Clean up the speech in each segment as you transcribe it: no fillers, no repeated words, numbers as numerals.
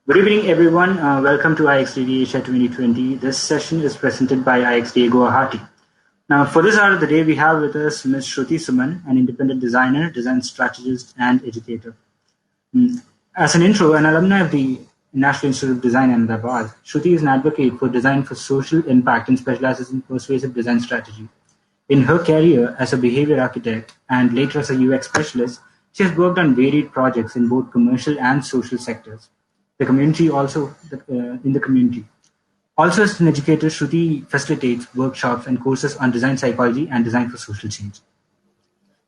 Good evening, everyone. Welcome to IxDD Asia 2020. This session is presented by IxDD Guwahati. Now, for this hour of the day, we have with us Ms. Shruti Suman, an independent designer, design strategist, and educator. As an intro, an alumna of the National Institute of Design in Ahmedabad, Shruti is an advocate for design for social impact and specializes in persuasive design strategy. In her career as a behavior architect and later as a UX specialist, she has worked on varied projects in both commercial and social sectors. In the community. Also, as an educator, Shruti facilitates workshops and courses on design psychology and design for social change.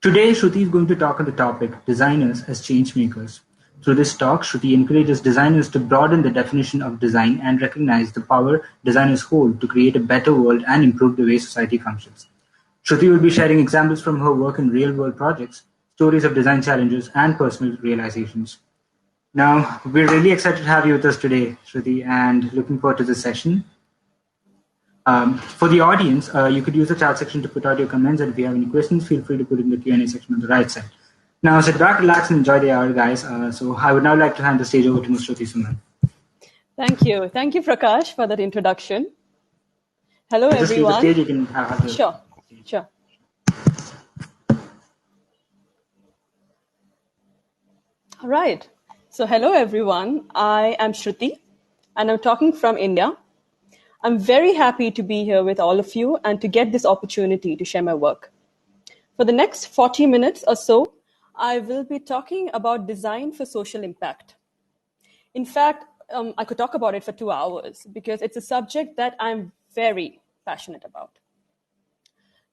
Today, Shruti is going to talk on the topic designers as change makers. Through this talk, Shruti encourages designers to broaden the definition of design and recognize the power designers hold to create a better world and improve the way society functions. Shruti will be sharing examples from her work in real-world projects, stories of design challenges, and personal realizations. Now, we're really excited to have you with us today, Shruti, and looking forward to this session. For the audience, you could use the chat section to put out your comments, and if you have any questions, feel free to put it in the Q&A section on the right side. Now, sit back, relax, and enjoy the hour, guys. So I would now like to hand the stage over to Ms. Shruti Suman. Thank you. Thank you, Prakash, for that introduction. Hello, Just leave everyone. the stage, you can have the Sure. All right. So hello, everyone. I am Shruti, and I'm talking from India. I'm very happy to be here with all of you and to get this opportunity to share my work. For the next 40 minutes or so, I will be talking about design for social impact. In fact, I could talk about it for 2 hours because it's a subject that I'm very passionate about.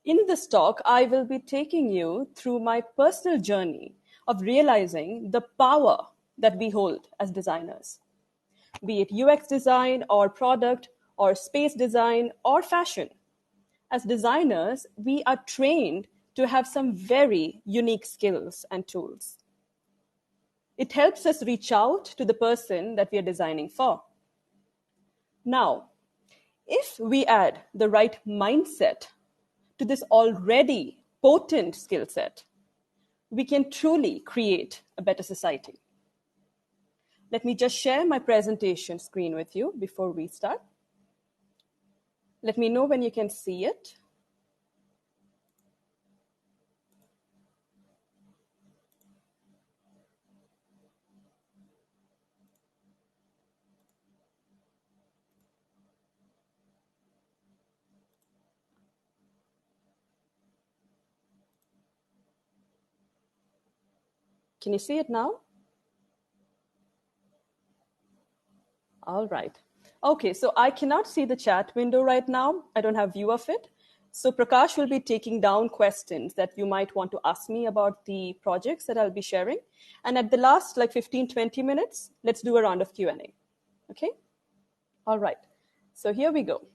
In this talk, I will be taking you through my personal journey of realizing the power that we hold as designers, be it UX design or product or space design or fashion. As designers, we are trained to have some very unique skills and tools. It helps us reach out to the person that we are designing for. Now, if we add the right mindset to this already potent skill set, we can truly create a better society. Let me just share my presentation screen with you before we start. Let me know when you can see it. Can you see it now? All right. Okay, so I cannot see the chat window right now. I don't have view of it. So Prakash will be taking down questions that you might want to ask me about the projects that I'll be sharing. And at the last 15, 20 minutes, let's do a round of Q&A. Okay? All right. So here we go.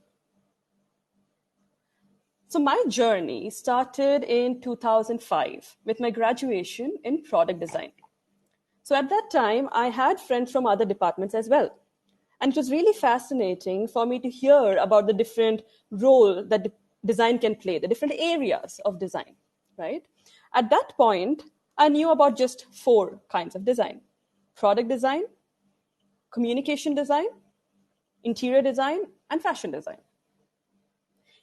So my journey started in 2005 with my graduation in product design. So at that time, I had friends from other departments as well. And it was really fascinating for me to hear about the different role that design can play, the different areas of design, right? At that point, I knew about just 4 kinds of design: product design, communication design, interior design, and fashion design.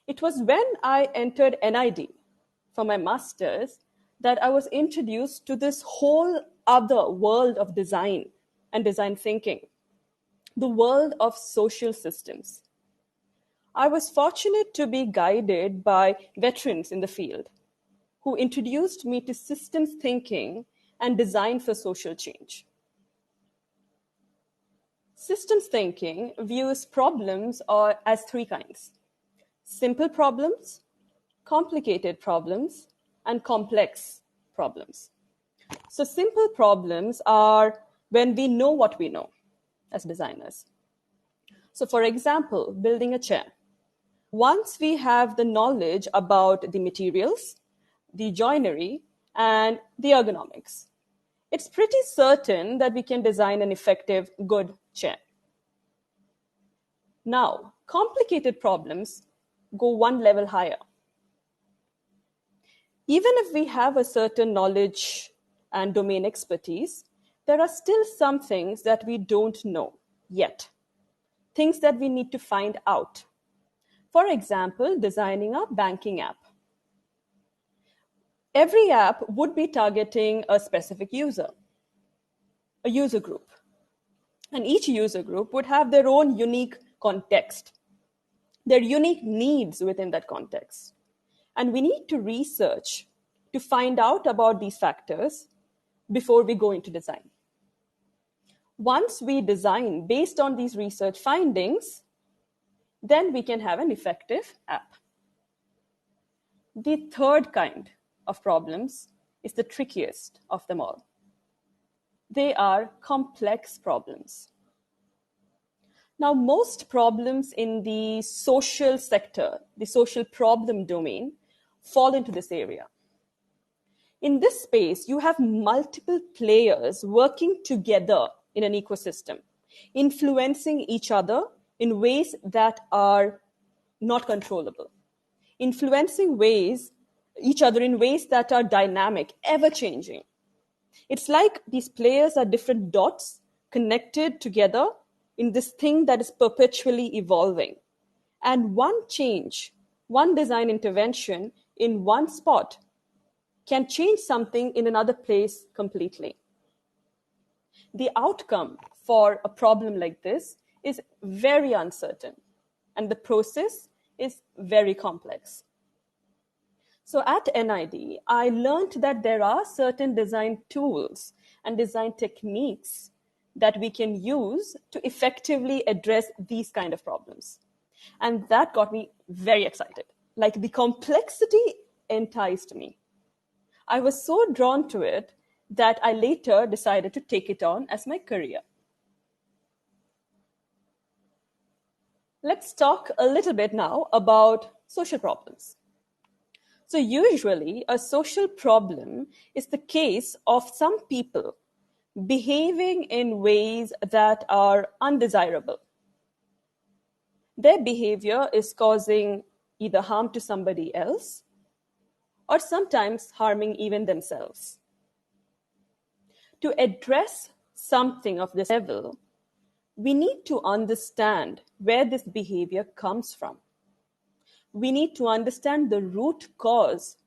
It was when I entered NID for my master's that I was introduced to this whole other world of design and design thinking, the world of social systems. I was fortunate to be guided by veterans in the field who introduced me to systems thinking and design for social change. Systems thinking views problems as 3 kinds: simple problems, complicated problems, and complex problems. So simple problems are when we know what we know as designers. So for example, building a chair. Once we have the knowledge about the materials, the joinery, and the ergonomics, it's pretty certain that we can design an effective, good chair. Now, complicated problems go 1 level higher. Even if we have a certain knowledge and domain expertise, there are still some things that we don't know yet. Things that we need to find out. For example, designing a banking app. Every app would be targeting a specific user, a user group. And each user group would have their own unique context, their unique needs within that context. And we need to research to find out about these factors before we go into design. Once we design based on these research findings, then we can have an effective app. The third kind of problems is the trickiest of them all. They are complex problems. Now, most problems in the social sector, the social problem domain, fall into this area. In this space, you have multiple players working together in an ecosystem, influencing each other in ways that are not controllable, influencing each other in ways that are dynamic, ever-changing. It's like these players are different dots connected together in this thing that is perpetually evolving. And one change, one design intervention in one spot can change something in another place completely. The outcome for a problem like this is very uncertain, and the process is very complex. So at NID, I learned that there are certain design tools and design techniques that we can use to effectively address these kind of problems. And that got me very excited. Like, the complexity enticed me. I was so drawn to it that I later decided to take it on as my career. Let's talk a little bit now about social problems. So usually a social problem is the case of some people behaving in ways that are undesirable. Their behavior is causing either harm to somebody else or sometimes harming even themselves. To address something of this level, we need to understand where this behavior comes from. We need to understand the root cause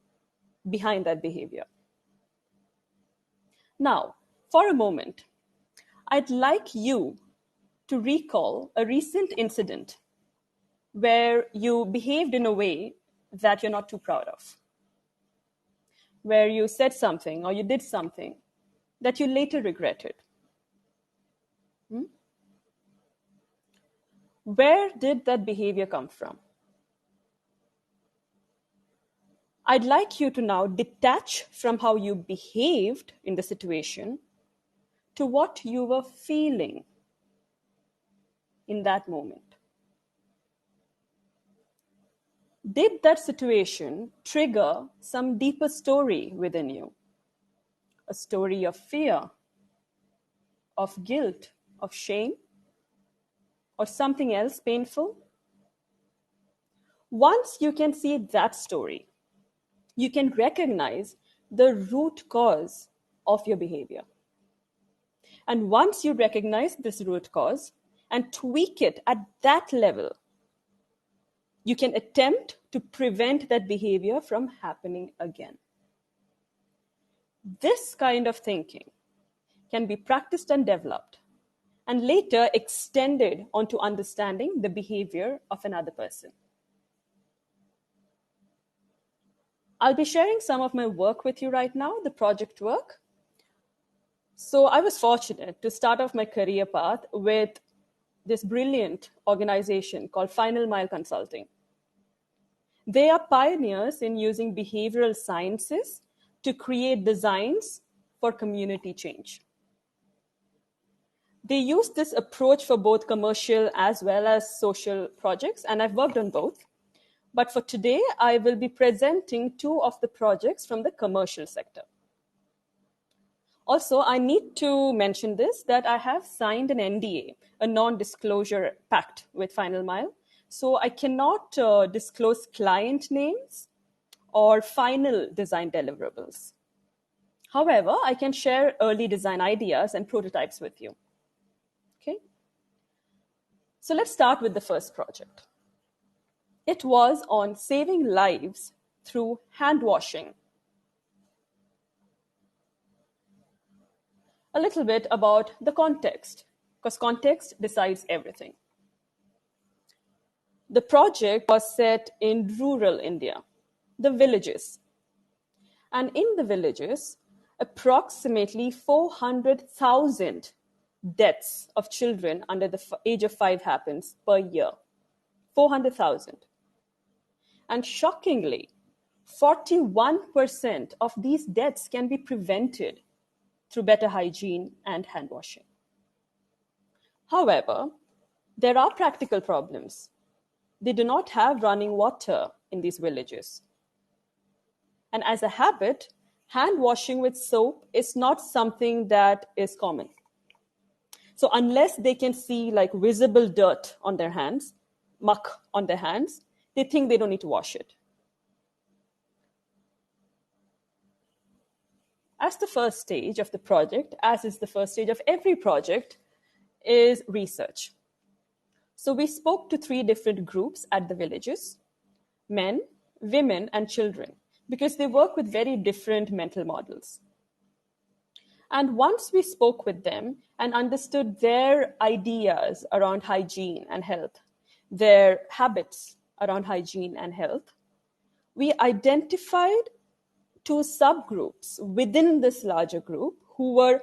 behind that behavior. Now, for a moment, I'd like you to recall a recent incident where you behaved in a way that you're not too proud of, where you said something or you did something that you later regretted. Where did that behavior come from? I'd like you to now detach from how you behaved in the situation to what you were feeling in that moment. Did that situation trigger some deeper story within you? A story of fear, of guilt, of shame, or something else painful? Once you can see that story, you can recognize the root cause of your behavior. And once you recognize this root cause and tweak it at that level, you can attempt to prevent that behavior from happening again. This kind of thinking can be practiced and developed, and later extended onto understanding the behavior of another person. I'll be sharing some of my work with you right now, the project work. So I was fortunate to start off my career path with this brilliant organization called Final Mile Consulting. They are pioneers in using behavioral sciences to create designs for community change. They use this approach for both commercial as well as social projects, and I've worked on both. But for today, I will be presenting two of the projects from the commercial sector. Also, I need to mention this, that I have signed an NDA, a non-disclosure pact with Final Mile. So I cannot disclose client names or final design deliverables. However, I can share early design ideas and prototypes with you. Okay. So let's start with the first project. It was on saving lives through hand washing. A little bit about the context, because context decides everything. The project was set in rural India, the villages. And in the villages, approximately 400,000 deaths of children under the age of 5 happens per year. 400,000. And shockingly, 41% of these deaths can be prevented through better hygiene and hand washing. However, there are practical problems. They do not have running water in these villages. And as a habit, hand washing with soap is not something that is common. So unless they can see like visible dirt on their hands, muck on their hands, they think they don't need to wash it. As the first stage of the project, as is the first stage of every project, is research. So we spoke to 3 different groups at the villages: men, women, and children, because they work with very different mental models. And once we spoke with them and understood their ideas around hygiene and health, their habits around hygiene and health, we identified 2 subgroups within this larger group who were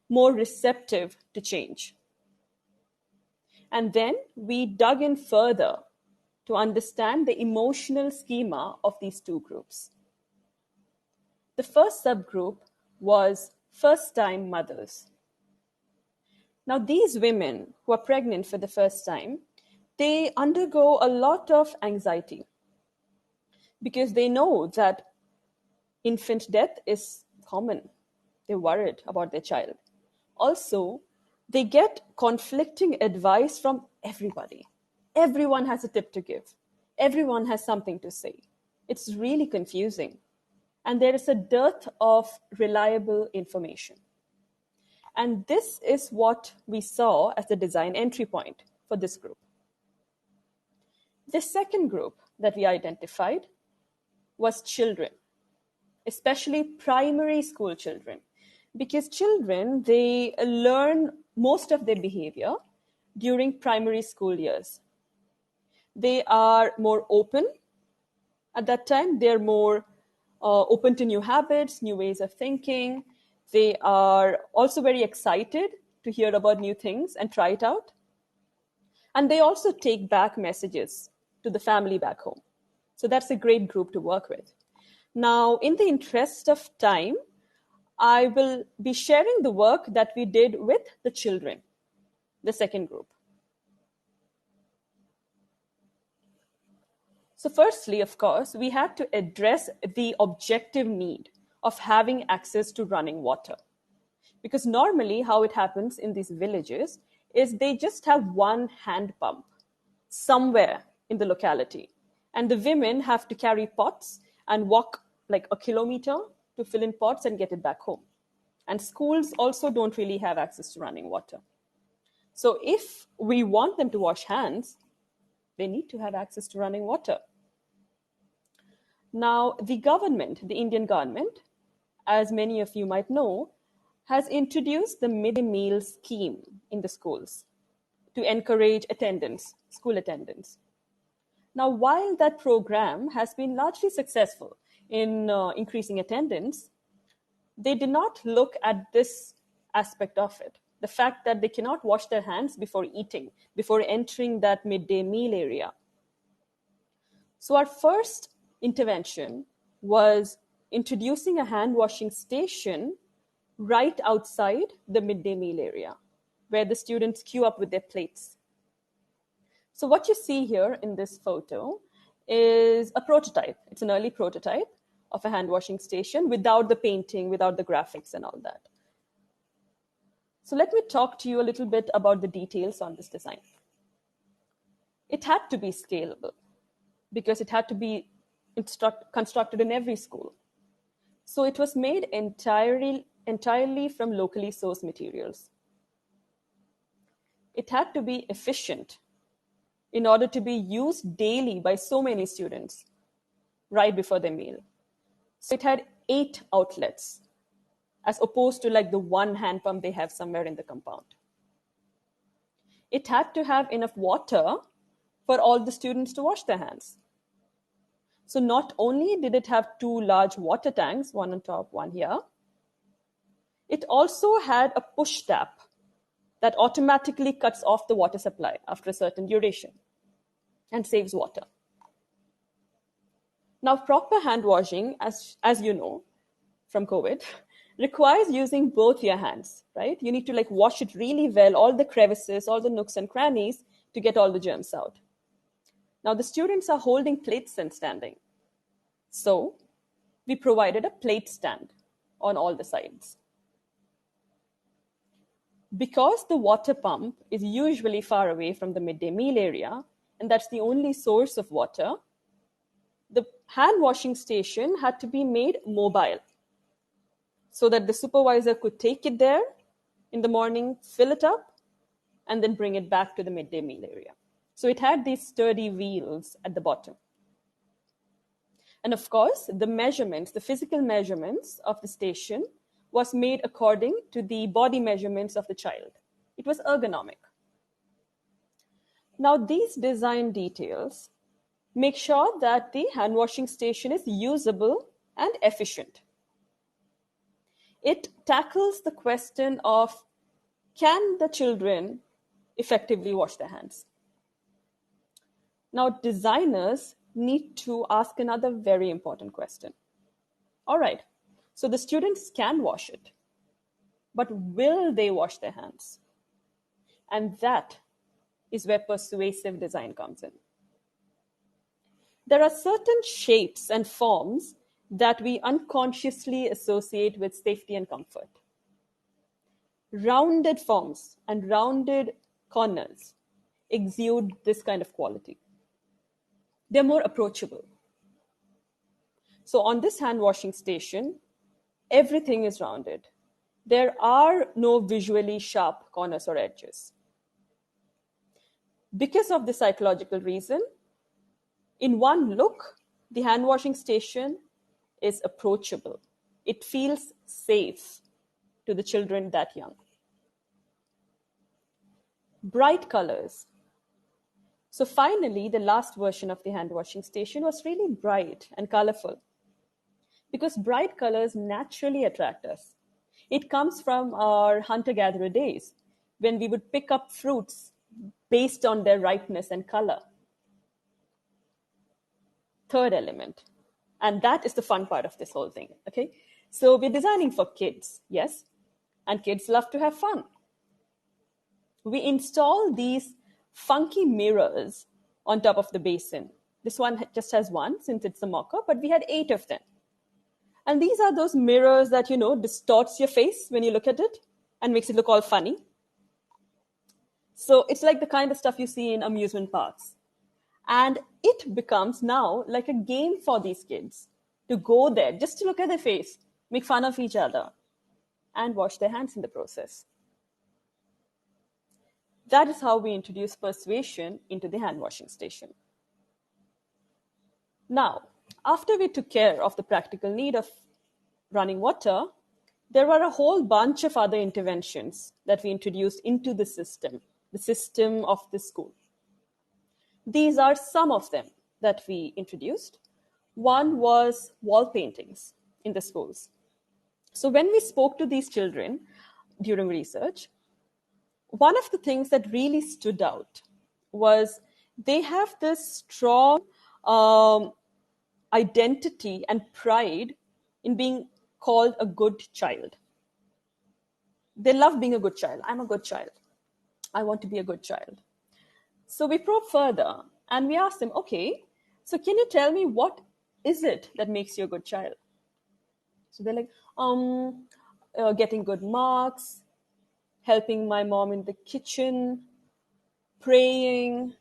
more receptive to change. And then we dug in further to understand the emotional schema of these 2 groups. The first subgroup was first-time mothers. Now, these women who are pregnant for the first time, they undergo a lot of anxiety because they know that infant death is common. They're worried about their child. Also, they get conflicting advice from everybody. Everyone has a tip to give. Everyone has something to say. It's really confusing. And there is a dearth of reliable information. And this is what we saw as the design entry point for this group. The second group that we identified was children, especially primary school children, because children, they learn most of their behavior during primary school years. They are more open at that time. They're more open to new habits, new ways of thinking. They are also very excited to hear about new things and try it out. And they also take back messages to the family back home. So that's a great group to work with. Now, in the interest of time, I will be sharing the work that we did with the children, the second group. So firstly, of course, we had to address the objective need of having access to running water. Because normally how it happens in these villages is they just have one hand pump somewhere in the locality. And the women have to carry pots and walk like a kilometer to fill in pots and get it back home. And schools also don't really have access to running water. So if we want them to wash hands, they need to have access to running water. Now, the government, the Indian government, as many of you might know, has introduced the midday meal scheme in the schools to encourage attendance, school attendance. Now, while that program has been largely successful in increasing attendance, they did not look at this aspect of it. The fact that they cannot wash their hands before eating, before entering that midday meal area. So our first intervention was introducing a hand washing station right outside the midday meal area, where the students queue up with their plates. So what you see here in this photo is a prototype. It's an early prototype of a hand washing station without the painting, without the graphics and all that. So let me talk to you a little bit about the details on this design. It had to be scalable because it had to be constructed in every school. So it was made entirely from locally sourced materials. It had to be efficient in order to be used daily by so many students right before their meal. So it had 8 outlets as opposed to like the one hand pump they have somewhere in the compound. It had to have enough water for all the students to wash their hands. So not only did it have 2 large water tanks, one on top, one here, it also had a push tap that automatically cuts off the water supply after a certain duration and saves water. Now, proper hand washing, as you know from COVID, requires using both your hands, right? You need to like wash it really well, all the crevices, all the nooks and crannies to get all the germs out. Now, the students are holding plates and standing. So, we provided a plate stand on all the sides. Because the water pump is usually far away from the midday meal area, and that's the only source of water, the hand washing station had to be made mobile so that the supervisor could take it there in the morning, fill it up, and then bring it back to the midday meal area. So it had these sturdy wheels at the bottom. And of course, the measurements, the physical measurements of the station was made according to the body measurements of the child. It was ergonomic. Now, these design details make sure that the hand washing station is usable and efficient. It tackles the question of, can the children effectively wash their hands? Now, designers need to ask another very important question. All right, so the students can wash it, but will they wash their hands? And that is where persuasive design comes in. There are certain shapes and forms that we unconsciously associate with safety and comfort. Rounded forms and rounded corners exude this kind of quality. They're more approachable. So on this hand washing station, everything is rounded. There are no visually sharp corners or edges. Because of the psychological reason, in one look, the hand washing station is approachable. It feels safe to the children that young. Bright colors. So finally, the last version of the hand washing station was really bright and colorful because bright colors naturally attract us. It comes from our hunter-gatherer days when we would pick up fruits based on their ripeness and color. Third element, and that is the fun part of this whole thing, okay? So we're designing for kids, yes, and kids love to have fun. We install these funky mirrors on top of the basin. This one just has one since it's a mock-up, but we had 8 of them. And these are those mirrors that, distorts your face when you look at it and makes it look all funny. So it's like the kind of stuff you see in amusement parks. And it becomes now like a game for these kids to go there just to look at their face, make fun of each other, and wash their hands in the process. That is how we introduce persuasion into the hand washing station. Now, after we took care of the practical need of running water, there were a whole bunch of other interventions that we introduced into the system of the school. These are some of them that we introduced. One was wall paintings in the schools. So when we spoke to these children during research, one of the things that really stood out was they have this strong identity and pride in being called a good child. They love being a good child. I'm a good child. I want to be a good child. So we probe further and we asked them, okay, so can you tell me what is it that makes you a good child? So they're like, getting good marks, helping my mom in the kitchen, praying.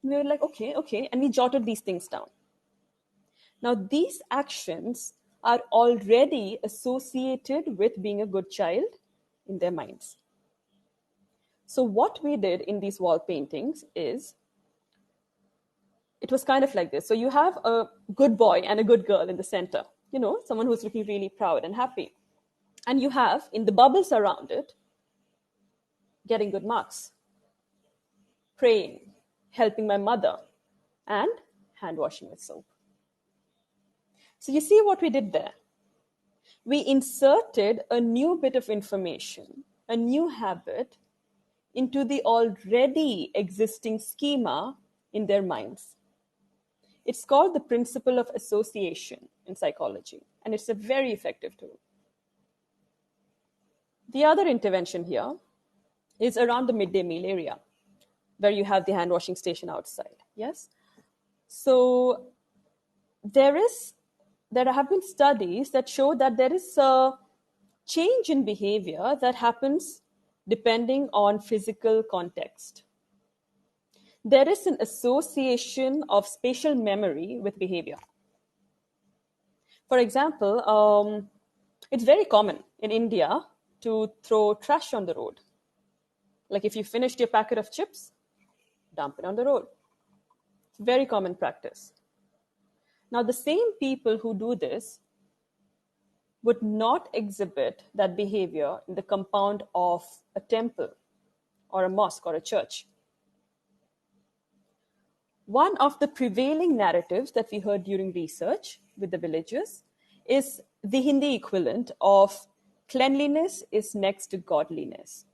And we were like, okay. And we jotted these things down. Now, these actions are already associated with being a good child in their minds. So what we did in these wall paintings is, it was kind of like this. So you have a good boy and a good girl in the center, someone who's looking really proud and happy. And you have, in the bubbles around it, getting good marks, praying, helping my mother, and hand washing with soap. So you see what we did there? We inserted a new bit of information, a new habit, into the already existing schema in their minds. It's called the principle of association in psychology, and it's a very effective tool. The other intervention here is around the midday meal area, where you have the hand washing station outside. Yes? So there have been studies that show that there is a change in behavior that happens depending on physical context. There is an association of spatial memory with behavior. For example, it's very common in India to throw trash on the road. Like if you finished your packet of chips, dump it on the road. It's a very common practice. Now, the same people who do this would not exhibit that behavior in the compound of a temple or a mosque or a church. One of the prevailing narratives that we heard during research with the villagers is the Hindi equivalent of cleanliness is next to godliness.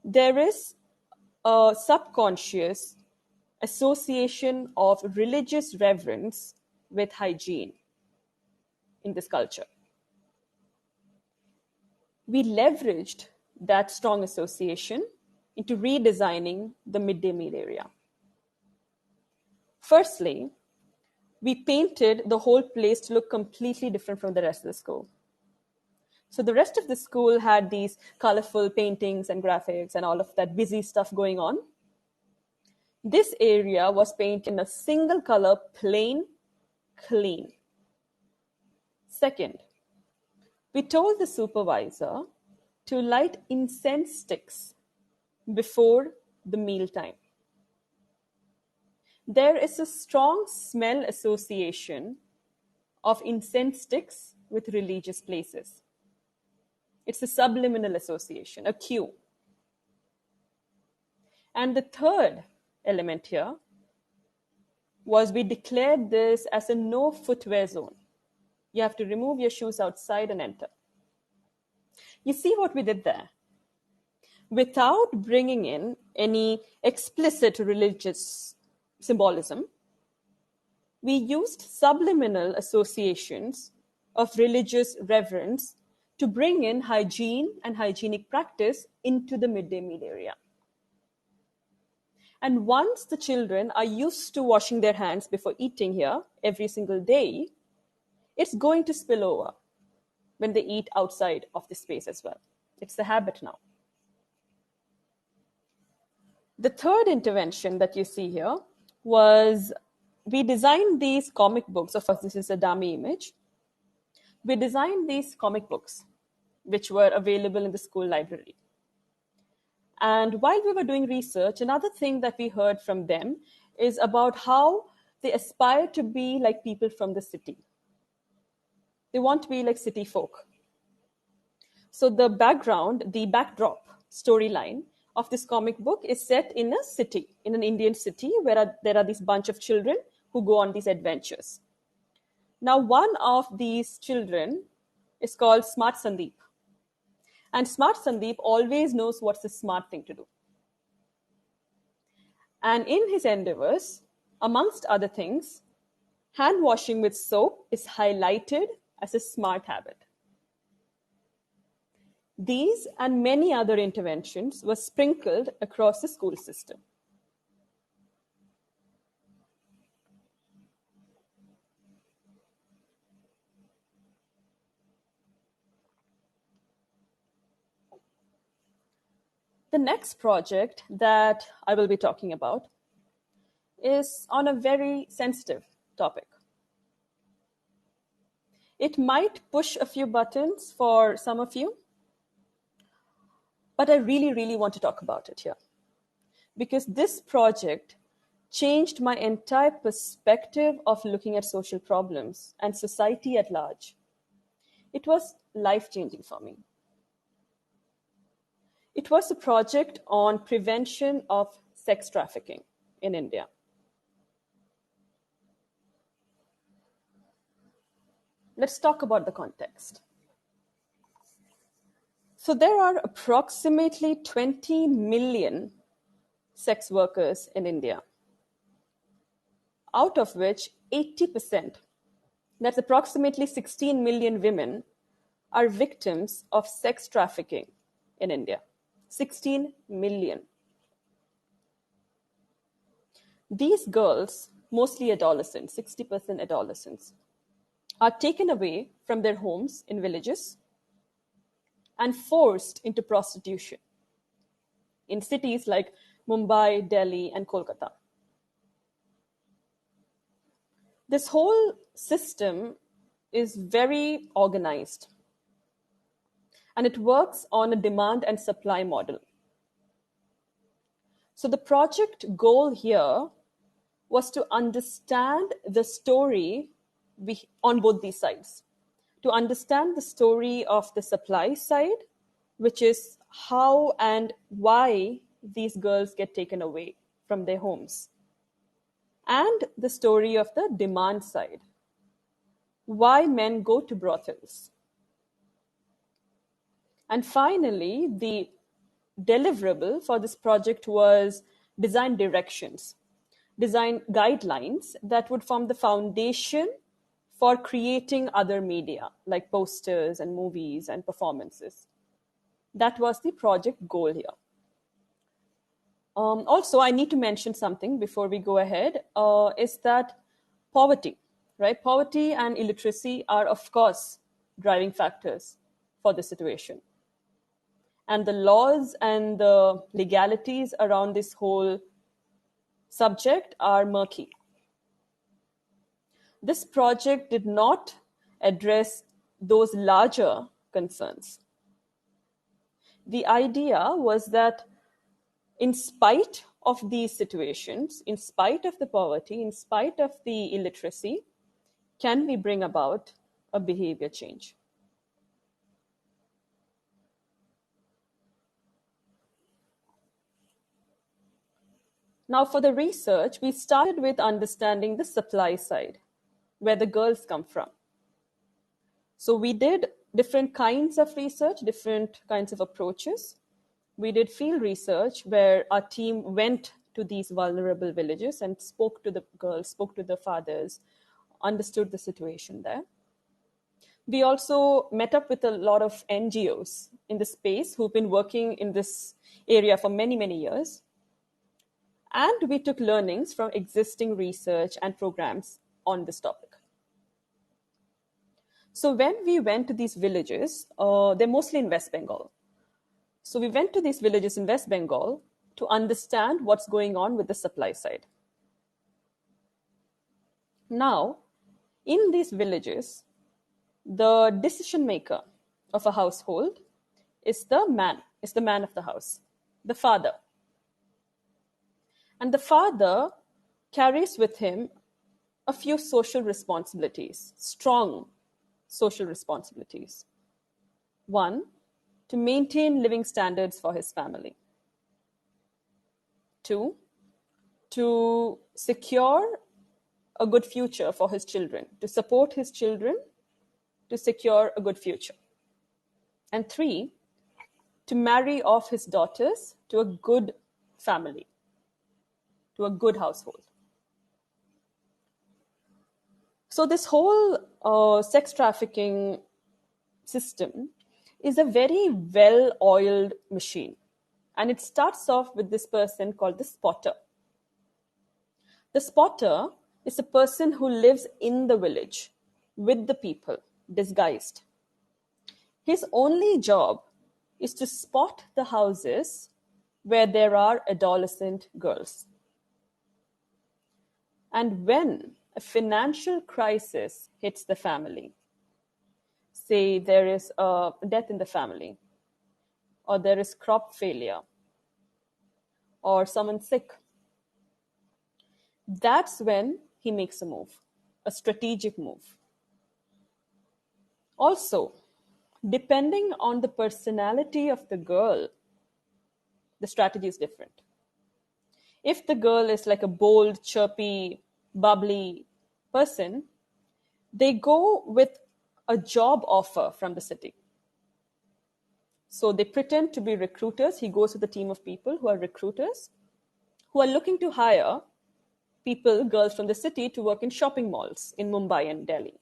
There is a subconscious association of religious reverence with hygiene in this culture. We leveraged that strong association into redesigning the midday meal area. Firstly, we painted the whole place to look completely different from the rest of the school. So the rest of the school had these colorful paintings and graphics and all of that busy stuff going on. This area was painted in a single color, plain, clean. Second, we told the supervisor to light incense sticks before the meal time. There is a strong smell association of incense sticks with religious places. It's a subliminal association, a cue. And the third element here was we declared this as a no footwear zone. You have to remove your shoes outside and enter. You see what we did there? Without bringing in any explicit religious symbolism, we used subliminal associations of religious reverence to bring in hygiene and hygienic practice into the midday meal area. And once the children are used to washing their hands before eating here every single day, it's going to spill over when they eat outside of the space as well. It's the habit now. The third intervention that you see here was we designed these comic books. Of course, this is a dummy image. We designed these comic books, which were available in the school library. And while we were doing research, another thing that we heard from them is about how they aspire to be like people from the city. They want to be like city folk. So the backdrop storyline of this comic book is set in a city, in an Indian city, where there are this bunch of children who go on these adventures. Now, one of these children is called Smart Sandeep. And Smart Sandeep always knows what's the smart thing to do. And in his endeavors, amongst other things, hand washing with soap is highlighted as a smart habit. These and many other interventions were sprinkled across the school system. The next project that I will be talking about is on a very sensitive topic. It might push a few buttons for some of you, But I really, really want to talk about it here because this project changed my entire perspective of looking at social problems and society at large. It was life-changing for me. It was a project on prevention of sex trafficking in India. Let's talk about the context. So there are approximately 20 million sex workers in India, out of which 80%, that's approximately 16 million women, are victims of sex trafficking in India. 16 million. These girls, mostly adolescents, 60% adolescents, are taken away from their homes in villages and forced into prostitution in cities like Mumbai, Delhi, and Kolkata. This whole system is very organized and it works on a demand and supply model. So the project goal here was to understand the story on both these sides. To understand the story of the supply side, which is how and why these girls get taken away from their homes. And the story of the demand side, why men go to brothels. And finally, the deliverable for this project was design directions, design guidelines that would form the foundation for creating other media like posters and movies and performances. That was the project goal here. Also, I need to mention something before we go ahead, is that poverty, right? Poverty and illiteracy are, of course, driving factors for the situation. And the laws and the legalities around this whole subject are murky. This project did not address those larger concerns. The idea was that in spite of these situations, in spite of the poverty, in spite of the illiteracy, can we bring about a behavior change? Now, for the research, we started with understanding the supply side, where the girls come from. So we did different kinds of research, different kinds of approaches. We did field research where our team went to these vulnerable villages and spoke to the girls, spoke to the fathers, understood the situation there. We also met up with a lot of NGOs in the space who've been working in this area for many, many years. And we took learnings from existing research and programs on this topic. So when we went to these villages, they're mostly in West Bengal. So we went to these villages in West Bengal to understand what's going on with the supply side. Now, in these villages, the decision maker of a household is the man of the house, the father. And the father carries with him a few social responsibilities, strong social responsibilities. One, to maintain living standards for his family. Two, to secure a good future for his children, to support his children, to secure a good future. And three, to marry off his daughters to a good family, to a good household. So this whole sex trafficking system is a very well-oiled machine. And it starts off with this person called the spotter. The spotter is a person who lives in the village with the people, disguised. His only job is to spot the houses where there are adolescent girls. And when a financial crisis hits the family, say there is a death in the family, or there is crop failure, or someone sick, that's when he makes a move, a strategic move. Also, depending on the personality of the girl, the strategy is different. If the girl is like a bold, chirpy, bubbly person, they go with a job offer from the city. So they pretend to be recruiters. He goes with a team of people who are recruiters, who are looking to hire people, girls from the city, to work in shopping malls in Mumbai and Delhi.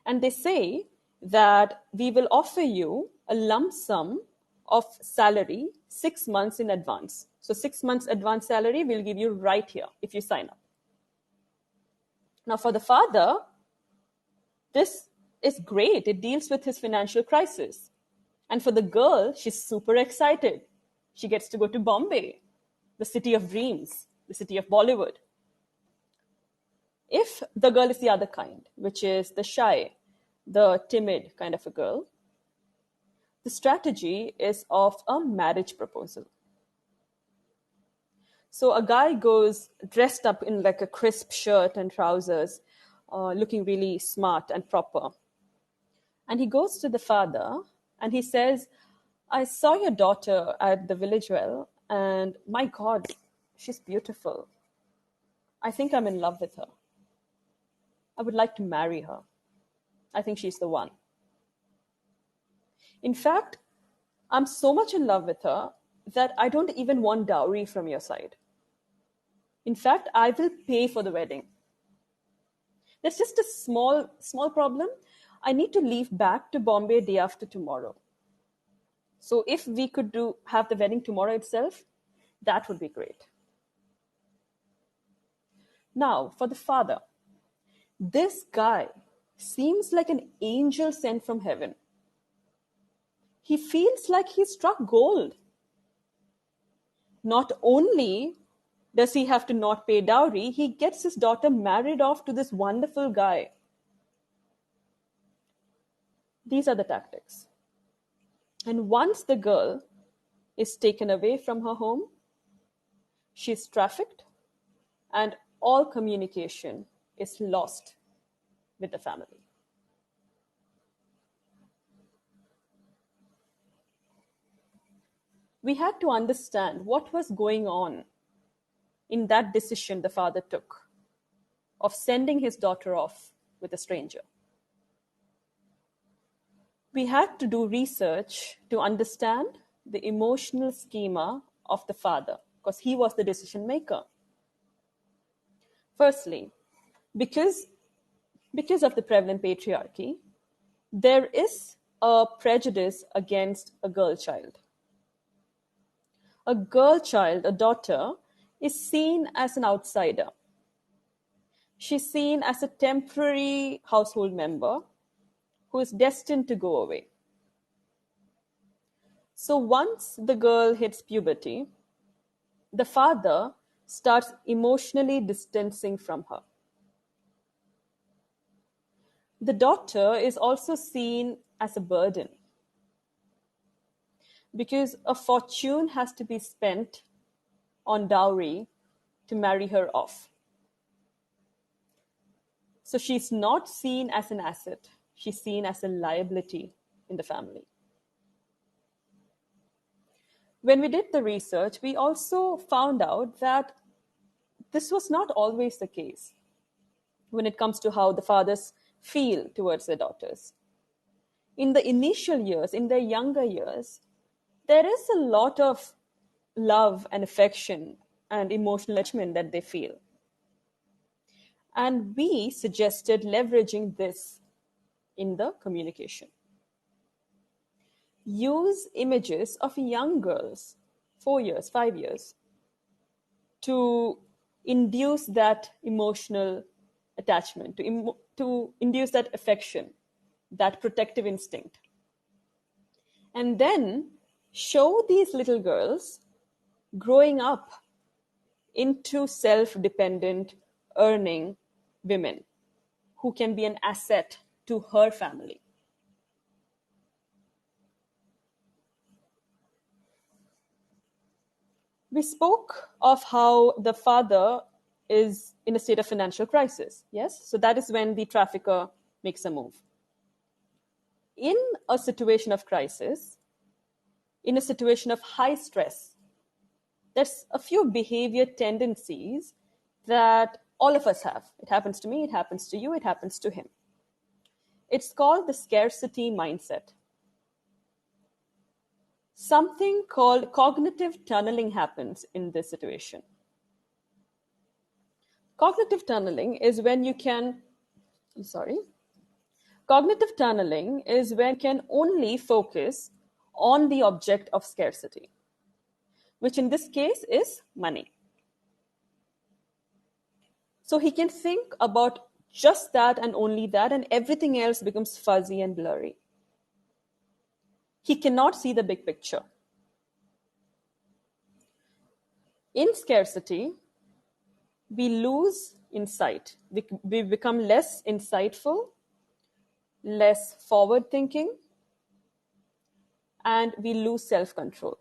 And they say that we will offer you a lump sum of salary 6 months in advance. So 6 months advance salary we'll give you right here if you sign up. Now for the father, this is great. It deals with his financial crisis. And for the girl, she's super excited. She gets to go to Bombay, the city of dreams, the city of Bollywood. If the girl is the other kind, which is the shy, the timid kind of a girl, the strategy is of a marriage proposal. So a guy goes dressed up in like a crisp shirt and trousers, looking really smart and proper. And he goes to the father and he says, I saw your daughter at the village well, and my God, she's beautiful. I think I'm in love with her. I would like to marry her. I think she's the one. In fact, I'm so much in love with her that I don't even want dowry from your side. In fact, I will pay for the wedding. There's just a small problem. I need to leave back to Bombay day after tomorrow. So if we could have the wedding tomorrow itself, that would be great. Now, for the father, this guy seems like an angel sent from heaven. He feels like he struck gold. Not only does he have to not pay dowry, he gets his daughter married off to this wonderful guy. These are the tactics. And once the girl is taken away from her home, she's trafficked, and all communication is lost with the family. We had to understand what was going on in that decision the father took of sending his daughter off with a stranger. We had to do research to understand the emotional schema of the father, because he was the decision maker. Firstly, because of the prevalent patriarchy, there is a prejudice against a girl child. A girl child, a daughter, is seen as an outsider. She's seen as a temporary household member who is destined to go away. So once the girl hits puberty, the father starts emotionally distancing from her. The daughter is also seen as a burden because a fortune has to be spent on dowry to marry her off. So she's not seen as an asset. She's seen as a liability in the family. When we did the research, we also found out that this was not always the case when it comes to how the fathers feel towards their daughters. In the initial years, in their younger years, there is a lot of love and affection and emotional attachment that they feel. And we suggested leveraging this in the communication. Use images of young girls, 4 years, 5 years, to induce that emotional attachment, to induce that affection, that protective instinct. And then show these little girls growing up into self-dependent, earning women who can be an asset to her family. We spoke of how the father is in a state of financial crisis. Yes? So that is when the trafficker makes a move. In a situation of crisis, in a situation of high stress, there's a few behavior tendencies that all of us have. It happens to me, it happens to you, it happens to him. It's called the scarcity mindset. Something called cognitive tunneling happens in this situation. Cognitive tunneling is when you can, I'm sorry. Cognitive tunneling is when you can only focus on the object of scarcity, which in this case is money. So he can think about just that and only that, and everything else becomes fuzzy and blurry. He cannot see the big picture. In scarcity, we lose insight. We become less insightful, less forward thinking, and we lose self control.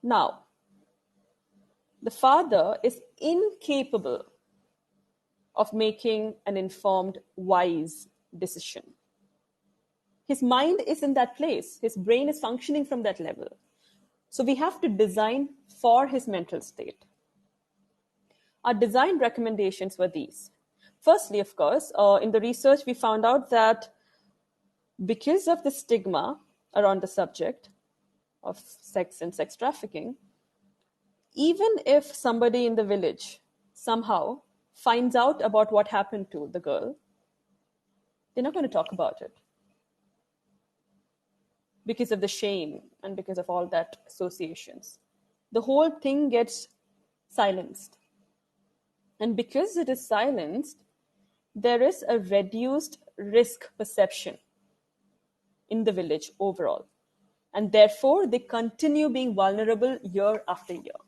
Now, the father is incapable of making an informed, wise decision. His mind is in that place, his brain is functioning from that level. So we have to design for his mental state. Our design recommendations were these. Firstly, of course, in the research, we found out that because of the stigma around the subject of sex and sex trafficking, even if somebody in the village somehow finds out about what happened to the girl, they're not going to talk about it because of the shame and because of all that associations. The whole thing gets silenced. And because it is silenced, there is a reduced risk perception in the village overall. And therefore, they continue being vulnerable year after year.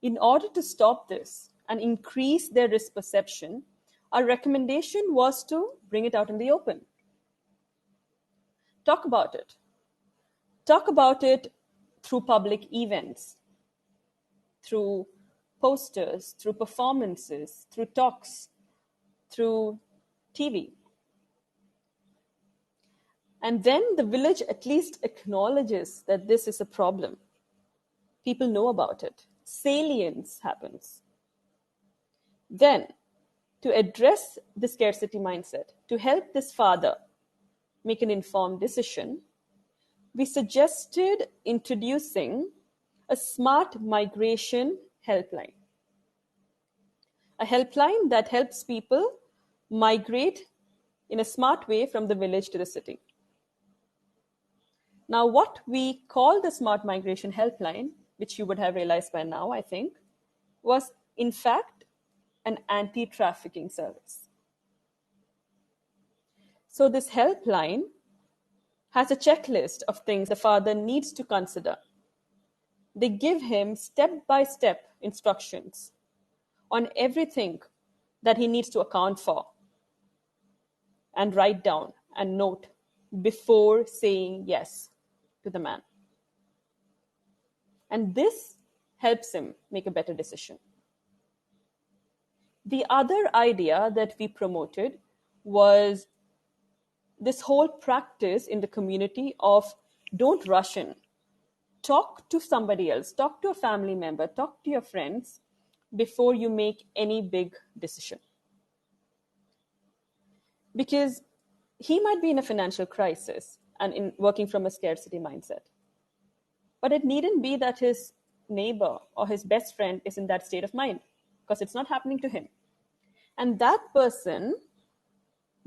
In order to stop this and increase their risk perception, our recommendation was to bring it out in the open. Talk about it. Talk about it through public events, through posters, through performances, through talks, through TV. And then the village at least acknowledges that this is a problem. People know about it. Salience happens. Then, to address the scarcity mindset, to help this father make an informed decision, we suggested introducing a smart migration helpline. A helpline that helps people migrate in a smart way from the village to the city. Now, what we call the smart migration helpline, which you would have realized by now, I think, was in fact an anti-trafficking service. So this helpline has a checklist of things the father needs to consider. They give him step-by-step instructions on everything that he needs to account for and write down and note before saying yes to the man. And this helps him make a better decision. The other idea that we promoted was this whole practice in the community of don't rush in. Talk to somebody else, talk to a family member, talk to your friends before you make any big decision. Because he might be in a financial crisis and in working from a scarcity mindset. But it needn't be that his neighbor or his best friend is in that state of mind, because it's not happening to him. And that person,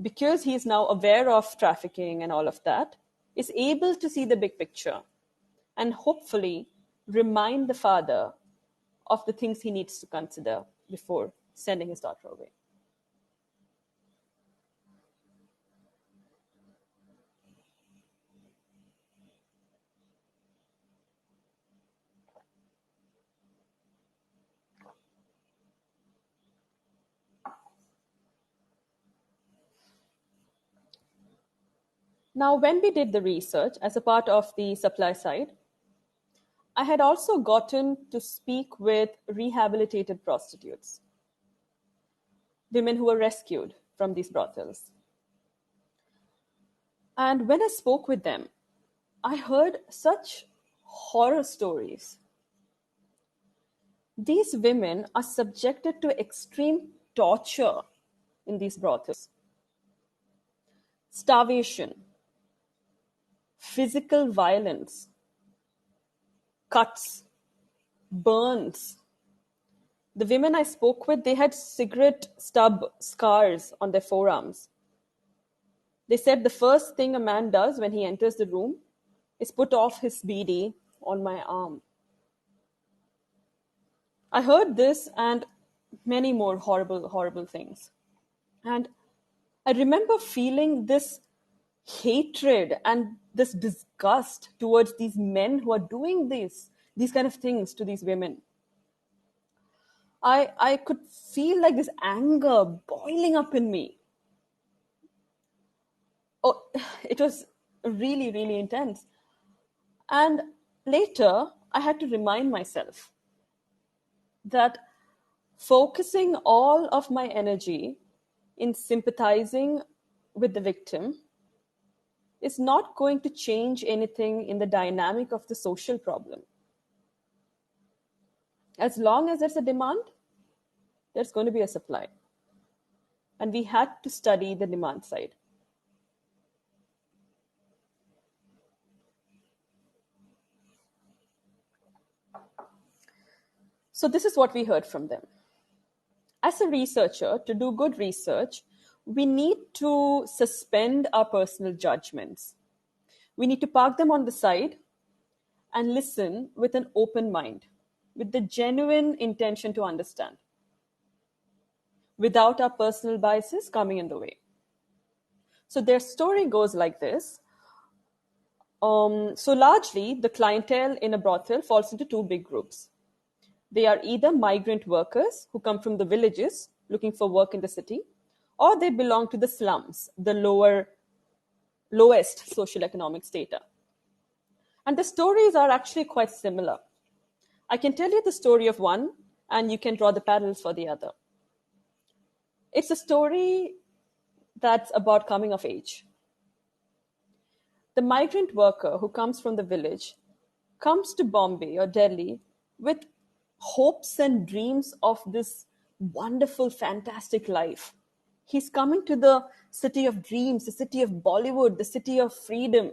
because he is now aware of trafficking and all of that, is able to see the big picture and hopefully remind the father of the things he needs to consider before sending his daughter away. Now, when we did the research as a part of the supply side, I had also gotten to speak with rehabilitated prostitutes, women who were rescued from these brothels. And when I spoke with them, I heard such horror stories. These women are subjected to extreme torture in these brothels, starvation, physical violence, cuts, burns. The women I spoke with, they had cigarette stub scars on their forearms. They said the first thing a man does when he enters the room is put off his beady on my arm. I heard this and many more horrible, horrible things. And I remember feeling this hatred and this disgust towards these men who are doing these kind of things to these women. I could feel like this anger boiling up in me. Oh, it was really, really intense. And later, I had to remind myself that focusing all of my energy in sympathizing with the victim is not going to change anything in the dynamic of the social problem. As long as there's a demand, there's going to be a supply. And we had to study the demand side. So this is what we heard from them. As a researcher, to do good research, we need to suspend our personal judgments. We need to park them on the side and listen with an open mind, with the genuine intention to understand, without our personal biases coming in the way. So their story goes like this. So largely, the clientele in a brothel falls into two big groups. They are either migrant workers who come from the villages looking for work in the city, or they belong to the slums, the lowest socioeconomic strata. And the stories are actually quite similar. I can tell you the story of one, and you can draw the parallels for the other. It's a story that's about coming of age. The migrant worker who comes from the village comes to Bombay or Delhi with hopes and dreams of this wonderful, fantastic life. He's coming to the city of dreams, the city of Bollywood, the city of freedom.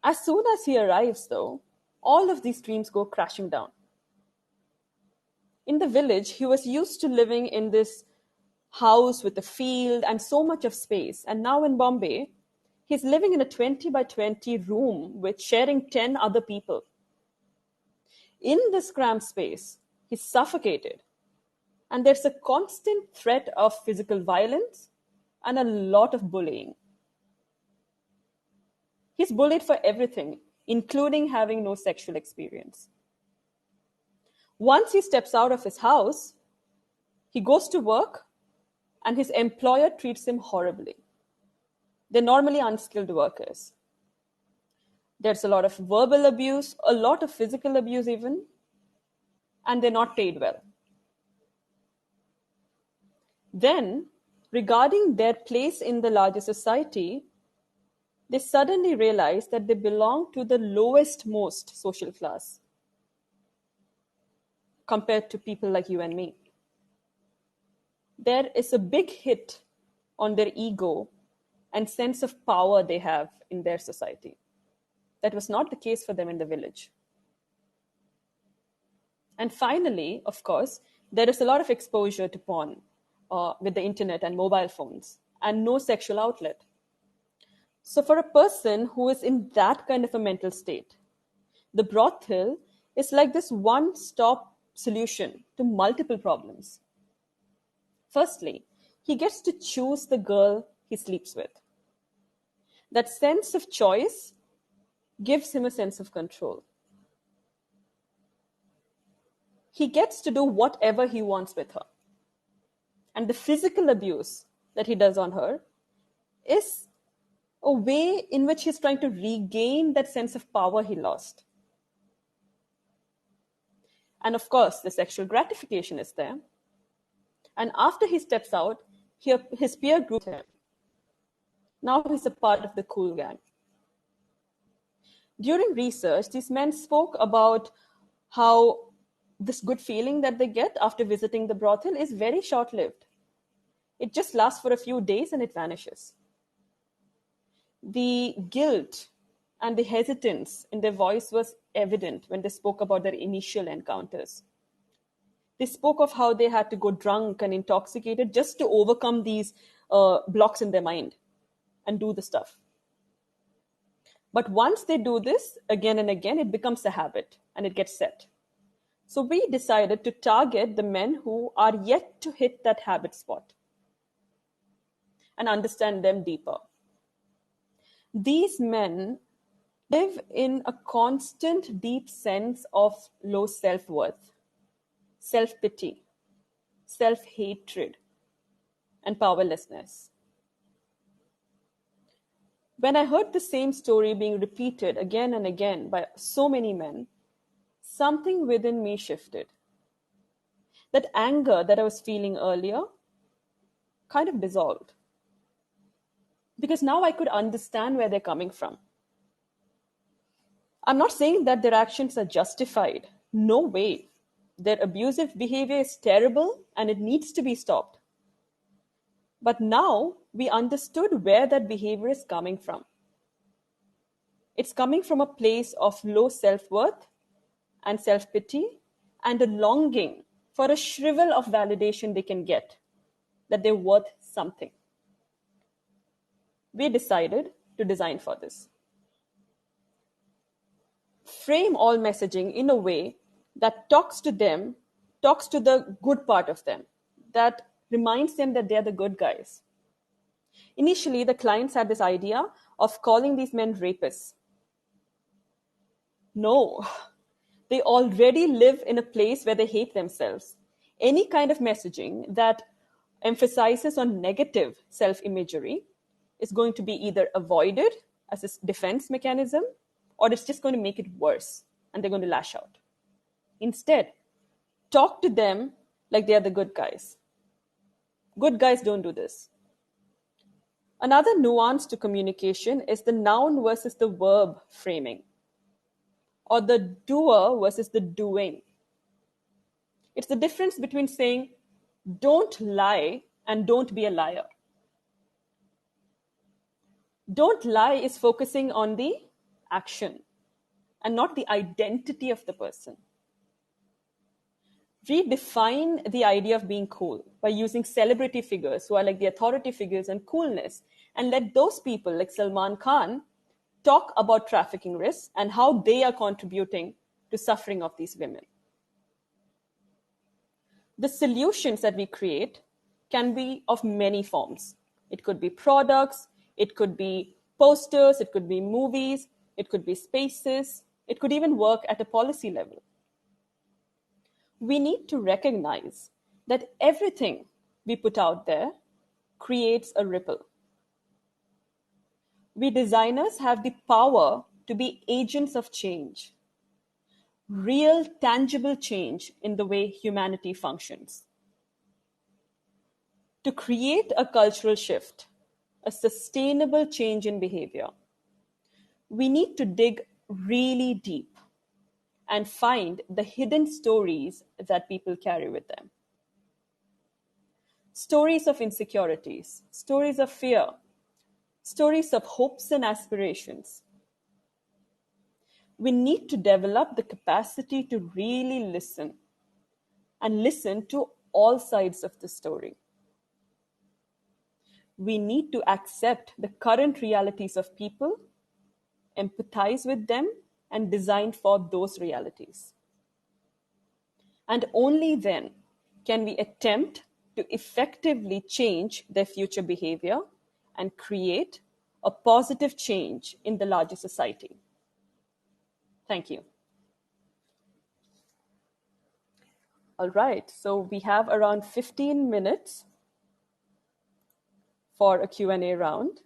As soon as he arrives, though, all of these dreams go crashing down. In the village, he was used to living in this house with a field and so much of space. And now in Bombay, he's living in a 20 by 20 room with sharing 10 other people. In this cramped space, he's suffocated. And there's a constant threat of physical violence and a lot of bullying. He's bullied for everything, including having no sexual experience. Once he steps out of his house, he goes to work and his employer treats him horribly. They're normally unskilled workers. There's a lot of verbal abuse, a lot of physical abuse even, and they're not paid well. Then, regarding their place in the larger society, they suddenly realize that they belong to the lowest most social class compared to people like you and me. There is a big hit on their ego and sense of power they have in their society. That was not the case for them in the village. And finally, of course, there is a lot of exposure to porn with the internet and mobile phones, and no sexual outlet. So for a person who is in that kind of a mental state, the brothel is like this one-stop solution to multiple problems. Firstly, he gets to choose the girl he sleeps with. That sense of choice gives him a sense of control. He gets to do whatever he wants with her. And the physical abuse that he does on her is a way in which he's trying to regain that sense of power he lost. And of course, the sexual gratification is there. And after he steps out, his peer group him. Now he's a part of the cool gang. During research, these men spoke about how this good feeling that they get after visiting the brothel is very short-lived. It just lasts for a few days and it vanishes. The guilt and the hesitance in their voice was evident when they spoke about their initial encounters. They spoke of how they had to go drunk and intoxicated just to overcome these blocks in their mind and do the stuff. But once they do this again and again, it becomes a habit and it gets set. So we decided to target the men who are yet to hit that habit spot and understand them deeper. These men live in a constant, deep sense of low self-worth, self-pity, self-hatred, and powerlessness. When I heard the same story being repeated again and again by so many men, something within me shifted. That anger that I was feeling earlier kind of dissolved. Because now I could understand where they're coming from. I'm not saying that their actions are justified. No way. Their abusive behavior is terrible and it needs to be stopped. But now we understood where that behavior is coming from. It's coming from a place of low self-worth and self-pity and a longing for a shrivel of validation they can get, that they're worth something. We decided to design for this. Frame all messaging in a way that talks to them, talks to the good part of them, that reminds them that they're the good guys. Initially, the clients had this idea of calling these men rapists. No, they already live in a place where they hate themselves. Any kind of messaging that emphasizes on negative self-imagery is going to be either avoided as a defense mechanism, or it's just going to make it worse and they're going to lash out. Instead, talk to them like they are the good guys. Good guys don't do this. Another nuance to communication is the noun versus the verb framing, or the doer versus the doing. It's the difference between saying, don't lie and don't be a liar. Don't lie is focusing on the action and not the identity of the person. Redefine the idea of being cool by using celebrity figures who are like the authority figures and coolness, and let those people like Salman Khan talk about trafficking risks and how they are contributing to suffering of these women. The solutions that we create can be of many forms. It could be products, it could be posters, it could be movies, it could be spaces, it could even work at a policy level. We need to recognize that everything we put out there creates a ripple. We designers have the power to be agents of change, real tangible change in the way humanity functions. To create a cultural shift, a sustainable change in behavior, we need to dig really deep and find the hidden stories that people carry with them. Stories of insecurities, stories of fear, stories of hopes and aspirations. We need to develop the capacity to really listen and listen to all sides of the story. We need to accept the current realities of people, empathize with them, and design for those realities. And only then can we attempt to effectively change their future behavior and create a positive change in the larger society. Thank you. All right, so we have around 15 minutes for a Q&A round.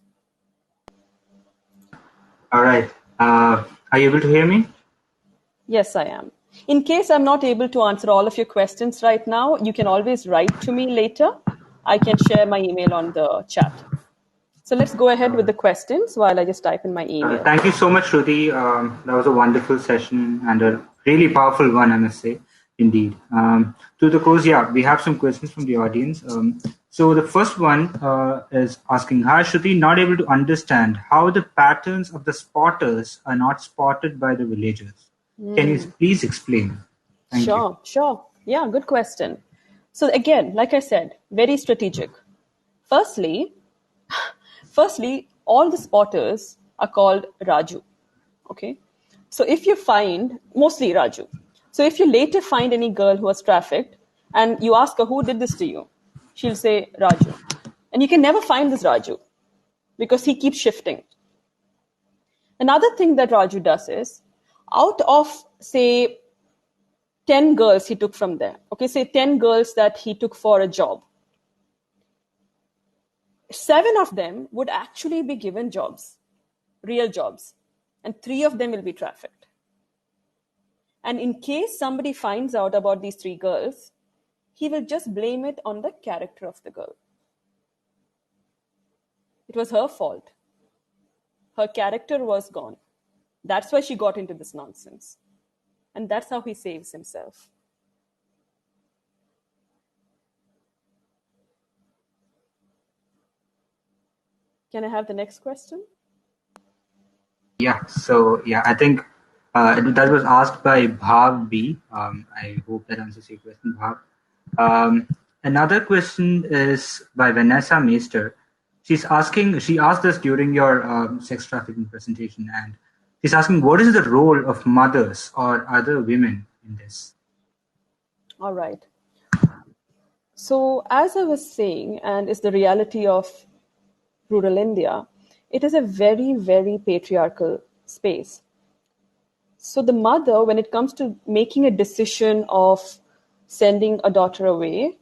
All right. Are you able to hear me? Yes, I am. In case I'm not able to answer all of your questions right now, you can always write to me later. I can share my email on the chat. So let's go ahead with the questions while I just type in my email. Thank you so much, Shruti. That was a wonderful session and a really powerful one, I must say, indeed. To the close, yeah, we have some questions from the audience. So the first one is asking, hi, Shruti, not able to understand how the patterns of the spotters are not spotted by the villagers. Can you please explain? Thank you. Sure. Yeah, good question. So again, like I said, very strategic. Firstly, all the spotters are called Raju. Okay. So if you find, mostly Raju. So if you later find any girl who was trafficked and you ask her, who did this to you? She'll say, Raju. And you can never find this Raju because he keeps shifting. Another thing that Raju does is, out of, say, 10 girls he took from there, okay, say 10 girls that he took for a job, 7 of them would actually be given jobs, real jobs, and 3 of them will be trafficked. And in case somebody finds out about these 3 girls, he will just blame it on the character of the girl. It was her fault. Her character was gone. That's why she got into this nonsense. And that's how he saves himself. Can I have the next question? Yeah, so yeah, I think that was asked by Bhav B. I hope that answers your question, Bhav. Another question is by Vanessa Meister. She asked us during your sex trafficking presentation, and she's asking, what is the role of mothers or other women in this? All right. So as I was saying, and it's the reality of rural India, it is a very, very patriarchal space. So the mother, when it comes to making a decision of sending a daughter away,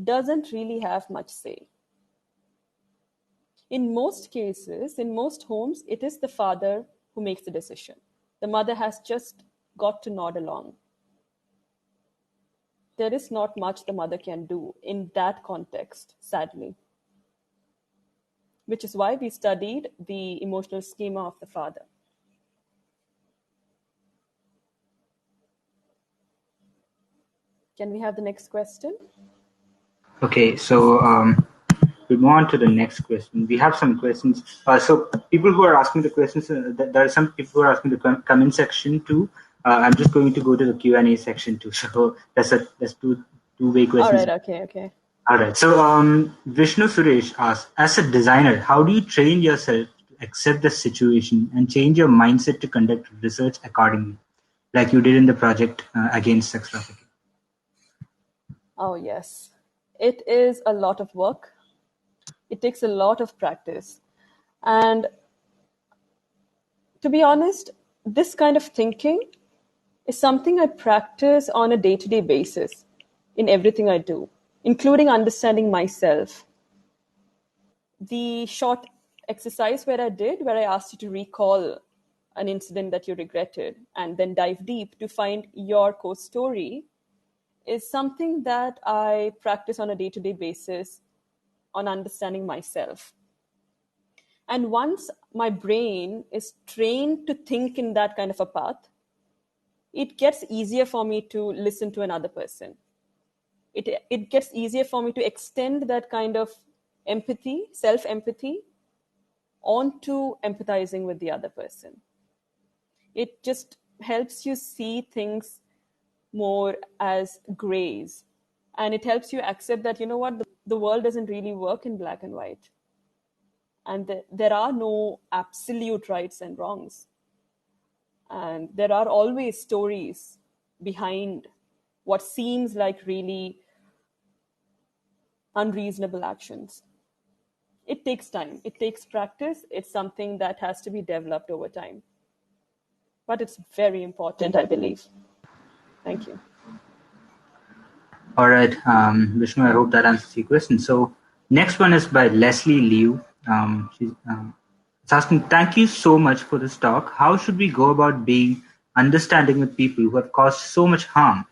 doesn't really have much say. In most cases, in most homes, it is the father who makes the decision. The mother has just got to nod along. There is not much the mother can do in that context, sadly. Which is why we studied the emotional schema of the father. Can we have the next question? Okay, so we move on to the next question. We have some questions. So people who are asking the questions, there are some people who are asking the comment section too. I'm just going to go to the Q&A section too. So that's two-way questions. All right, okay. All right. So Vishnu Suresh asks, as a designer, how do you train yourself to accept the situation and change your mindset to conduct research accordingly, like you did in the project against sex trafficking? Oh, yes. It is a lot of work. It takes a lot of practice. And to be honest, this kind of thinking is something I practice on a day-to-day basis in everything I do, including understanding myself. The short exercise where I asked you to recall an incident that you regretted and then dive deep to find your core story is something that I practice on a day-to-day basis on understanding myself. And once my brain is trained to think in that kind of a path, it gets easier for me to listen to another person. It gets easier for me to extend that kind of empathy, self-empathy, onto empathizing with the other person. It just helps you see things more as grays. And it helps you accept that, you know what, the world doesn't really work in black and white. And there are no absolute rights and wrongs. And there are always stories behind what seems like really unreasonable actions. It takes time. It takes practice. It's something that has to be developed over time. But it's very important, I believe. Thank you. All right, Vishnu, I hope that answers your question. So next one is by Leslie Liu. She's asking, thank you so much for this talk. How should we go about being understanding with people who have caused so much harm.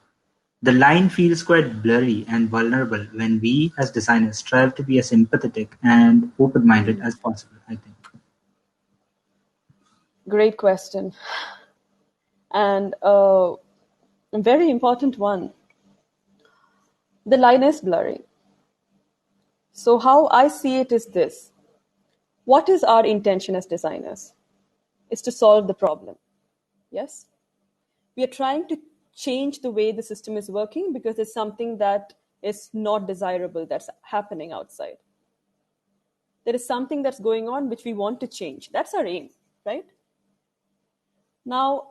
The line feels quite blurry and vulnerable when we, as designers, strive to be as empathetic and open-minded as possible, I think. Great question. And a very important one. The line is blurry. So how I see it is this. What is our intention as designers? Is to solve the problem. Yes? We are trying to change the way the system is working because it's something that is not desirable that's happening outside. There is something that's going on which we want to change. That's our aim, right? Now,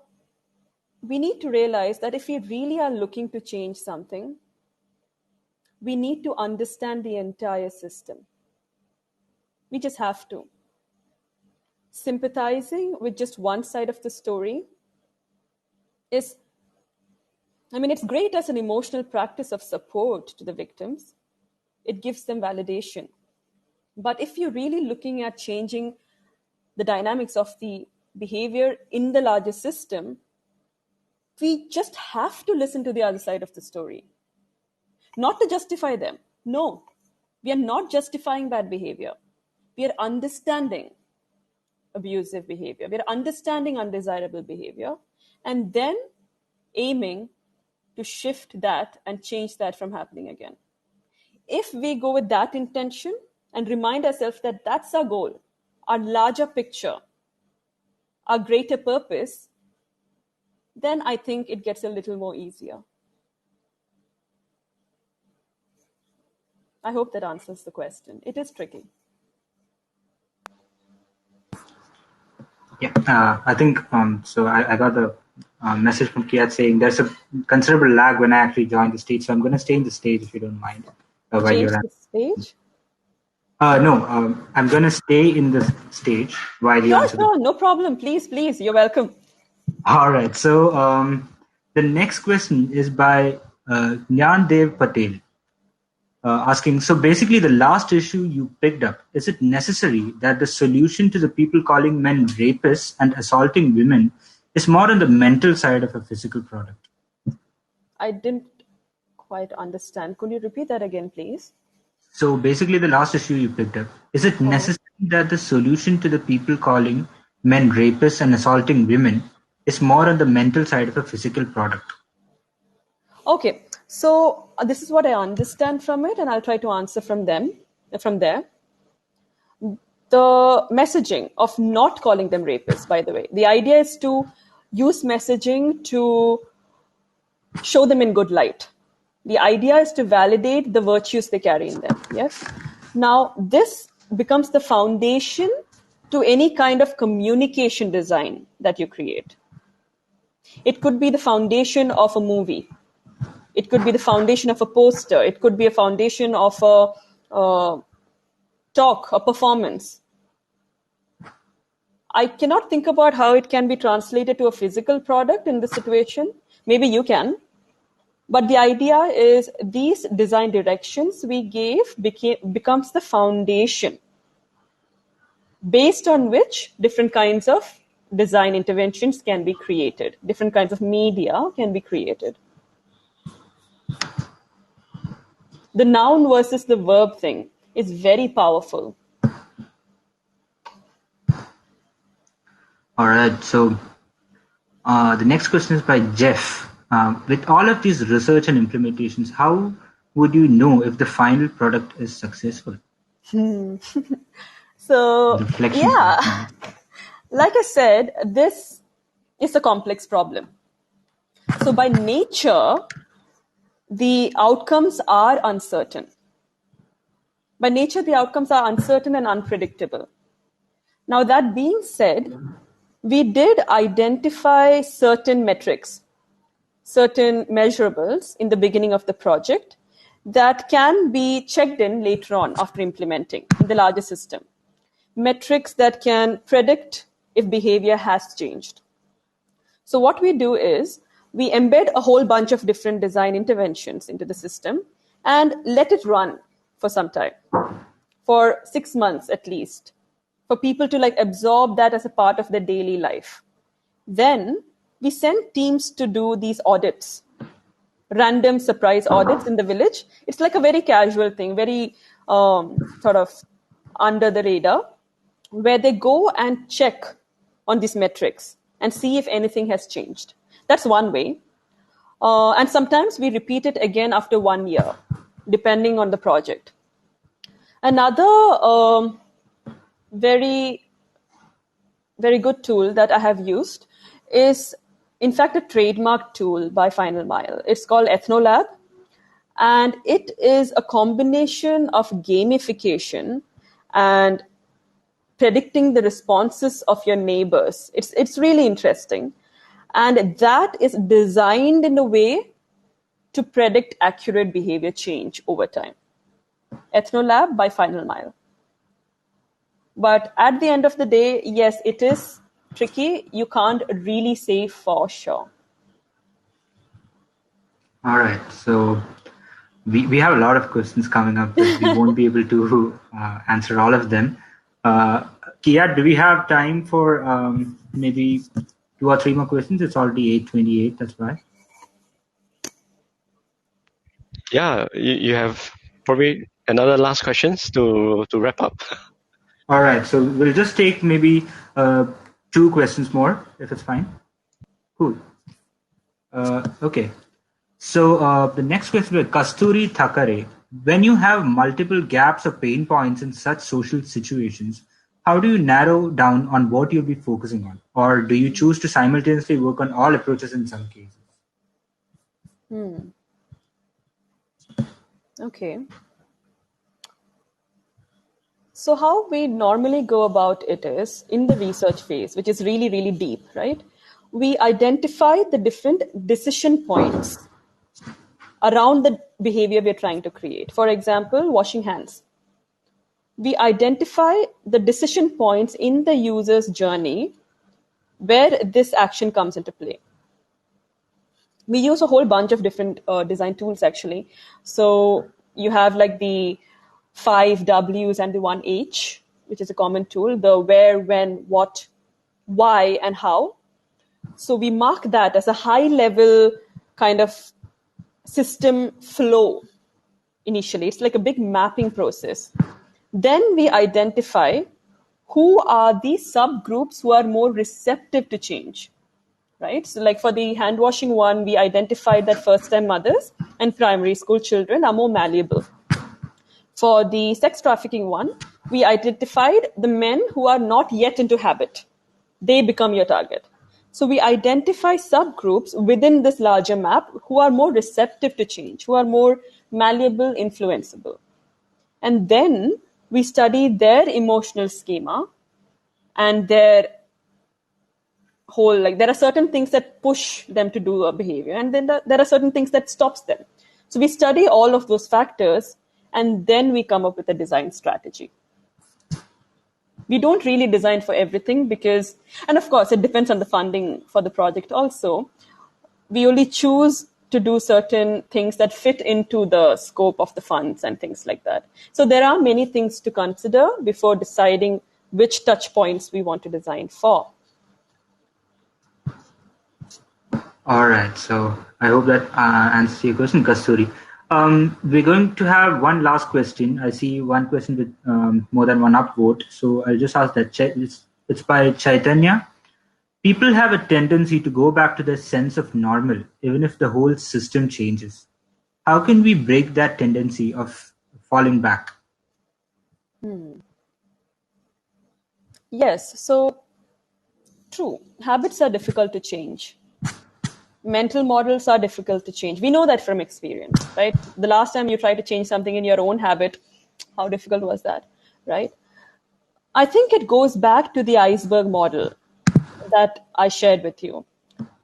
we need to realize that if we really are looking to change something, we need to understand the entire system. We just have to. Sympathizing with just one side of the story it's great as an emotional practice of support to the victims. It gives them validation. But if you're really looking at changing the dynamics of the behavior in the larger system, we just have to listen to the other side of the story. Not to justify them. No, we are not justifying bad behavior. We are understanding abusive behavior. We are understanding undesirable behavior and then aiming to shift that and change that from happening again. If we go with that intention and remind ourselves that that's our goal, our larger picture, our greater purpose, then I think it gets a little more easier. I hope that answers the question. It is tricky. Yeah, I think so. I got the message from Kiat saying there's a considerable lag when I actually joined the stage, so I'm going to stay in the stage if you don't mind. While Change you're the stage? No, I'm going to stay in the stage while you answer Sure, no problem. Please, you're welcome. All right. So the next question is by Nyan Dev Patel. Asking, so basically the last issue you picked up, is it necessary that the solution to the people calling men rapists and assaulting women is more on the mental side of a physical product? I didn't quite understand. Could you repeat that again, please? So basically the last issue you picked up, is it necessary that the solution to the people calling men rapists and assaulting women is more on the mental side of a physical product? Okay, so this is what I understand from it, and I'll try to answer from there. The messaging of not calling them rapists, by the way, the idea is to use messaging to show them in good light. The idea is to validate the virtues they carry in them. Yes. Now, this becomes the foundation to any kind of communication design that you create. It could be the foundation of a movie. It could be the foundation of a poster. It could be a foundation of a talk, a performance. I cannot think about how it can be translated to a physical product in this situation. Maybe you can. But the idea is these design directions we gave becomes the foundation based on which different kinds of design interventions can be created. Different kinds of media can be created. The noun versus the verb thing is very powerful. All right. So the next question is by Jeff. With all of these research and implementations, how would you know if the final product is successful? So, Reflection. yeah, like I said, this is a complex problem. So by nature, the outcomes are uncertain. By nature, the outcomes are uncertain and unpredictable. Now, that being said, we did identify certain metrics, certain measurables in the beginning of the project that can be checked in later on after implementing in the larger system. Metrics that can predict if behavior has changed. So what we do is we embed a whole bunch of different design interventions into the system and let it run for some time, for 6 months at least, for people to absorb that as a part of their daily life. Then we sent teams to do these audits, random surprise audits in the village. It's like a very casual thing, very sort of under the radar, where they go and check on these metrics and see if anything has changed. That's one way. And sometimes we repeat it again after 1 year, depending on the project. Another very, very good tool that I have used is, in fact, a trademark tool by Final Mile. It's called EthnoLab, and it is a combination of gamification and predicting the responses of your neighbors. It's really interesting. And that is designed in a way to predict accurate behavior change over time. EthnoLab by Final Mile. But at the end of the day, yes, it is tricky. You can't really say for sure. All right. So we have a lot of questions coming up, but we won't be able to answer all of them. Kia, do we have time for maybe 2 or 3 more questions? It's already 8:28. That's why. Yeah, you have probably another last questions to wrap up. All right. So we'll just take maybe 2 questions more, if it's fine. Cool. Okay. So the next question is Kasturi Thakare. When you have multiple gaps or pain points in such social situations, how do you narrow down on what you'll be focusing on? Or do you choose to simultaneously work on all approaches in some cases? Okay. So how we normally go about it is, in the research phase, which is really, really deep, right? We identify the different decision points around the behavior we're trying to create. For example, washing hands. We identify the decision points in the user's journey where this action comes into play. We use a whole bunch of different design tools, actually. So you have like the 5 W's and the 1 H, which is a common tool, the where, when, what, why, and how. So we mark that as a high-level kind of system flow initially. It's like a big mapping process. Then we identify who are these subgroups who are more receptive to change, right? So like for the hand washing one, we identified that first-time mothers and primary school children are more malleable. For the sex trafficking one, we identified the men who are not yet into habit. They become your target. So we identify subgroups within this larger map who are more receptive to change, who are more malleable, influenceable. And then we study their emotional schema and their whole, like there are certain things that push them to do a behavior, and then there are certain things that stops them. So we study all of those factors, and then we come up with a design strategy. We don't really design for everything because, and of course, it depends on the funding for the project also. We only choose to do certain things that fit into the scope of the funds and things like that. So there are many things to consider before deciding which touch points we want to design for. All right. So I hope that answers your question, Kasturi. We're going to have one last question. I see one question with more than one upvote. So I'll just ask that. It's by Chaitanya. People have a tendency to go back to their sense of normal, even if the whole system changes. How can we break that tendency of falling back? Yes, so true. Habits are difficult to change. Mental models are difficult to change. We know that from experience, right? The last time you tried to change something in your own habit, how difficult was that, right? I think it goes back to the iceberg model that I shared with you,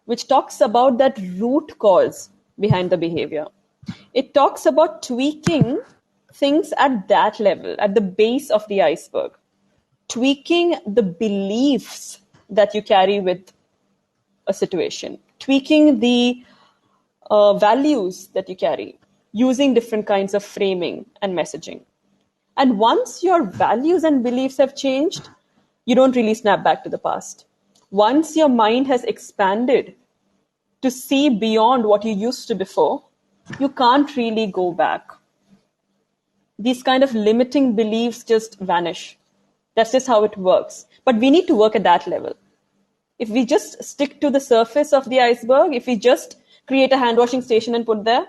which talks about that root cause behind the behavior. It talks about tweaking things at that level, at the base of the iceberg, tweaking the beliefs that you carry with a situation, tweaking the values that you carry, using different kinds of framing and messaging. And once your values and beliefs have changed, you don't really snap back to the past. Once your mind has expanded to see beyond what you used to before, you can't really go back. These kind of limiting beliefs just vanish. That's just how it works. But we need to work at that level. If we just stick to the surface of the iceberg, if we just create a hand washing station and put there,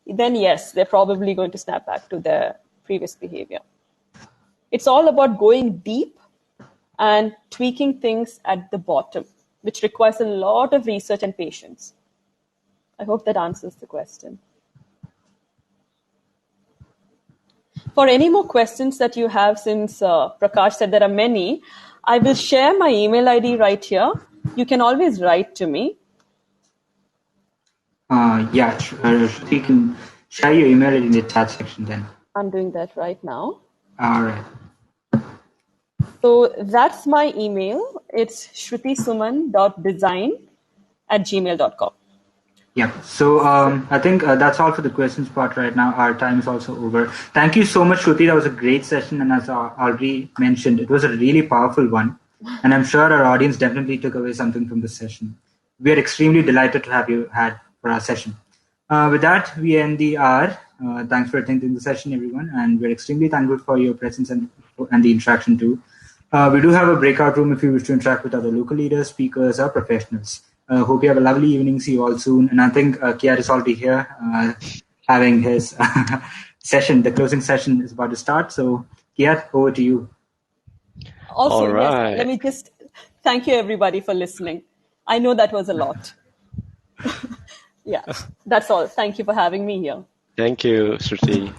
then yes, they're probably going to snap back to their previous behavior. It's all about going deep and tweaking things at the bottom, which requires a lot of research and patience. I hope that answers the question. For any more questions that you have, since Prakash said there are many, I will share my email ID right here. You can always write to me. You can share your email in the chat section then. I'm doing that right now. All right. So that's my email. It's shrutisuman.design@gmail.com. Yeah. So I think that's all for the questions part right now. Our time is also over. Thank you so much, Shruti. That was a great session. And as I already mentioned, it was a really powerful one. And I'm sure our audience definitely took away something from this session. We are extremely delighted to have you had for our session. With that, we end the hour. Thanks for attending the session, everyone. And we're extremely thankful for your presence and the interaction too. We do have a breakout room if you wish to interact with other local leaders, speakers, or professionals. Hope you have a lovely evening. See you all soon. And I think Kiat is already here having his session. The closing session is about to start. So Kiat, over to you. Also, All right. yes, let me just thank you everybody for listening. I know that was a lot. Yeah, that's all. Thank you for having me here. Thank you, Shruti.